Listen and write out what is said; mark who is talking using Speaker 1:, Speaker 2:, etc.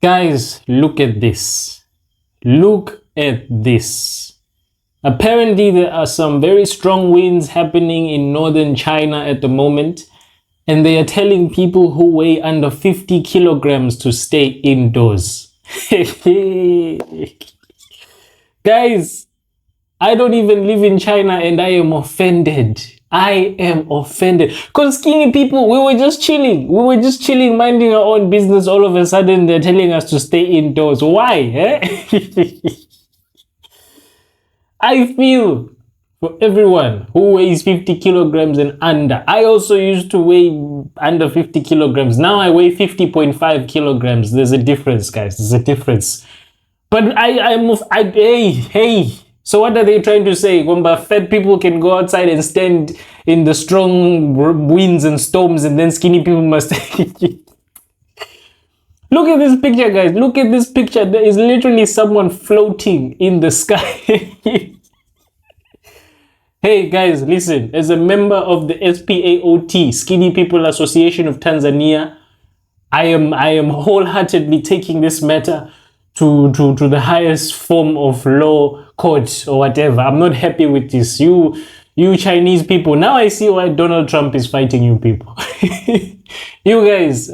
Speaker 1: Guys, look at this. Look at this. Apparently, there are some very strong winds happening in northern China at the moment, and they are telling people who weigh under 50 kilograms to stay indoors. Guys, I don't even live in China and I am offended. I am offended. Because skinny people, we were just chilling. We were just chilling, minding our own business. All of a sudden, they're telling us to stay indoors. Why? Eh? I feel for everyone who weighs 50 kilograms and under. I also used to weigh under 50 kilograms. Now I weigh 50.5 kilograms. There's a difference, guys. There's a difference. But hey. So what are they trying to say? When fat people can go outside and stand in the strong winds and storms, and then skinny people must... Look at this picture, guys. Look at this picture. There is literally someone floating in the sky. Hey guys, listen, as a member of the SPAOT, Skinny People Association of Tanzania, I am wholeheartedly taking this matter to the highest form of law, court or whatever. I'm not happy with this. You Chinese people, now I see why Donald Trump is fighting you people. You guys,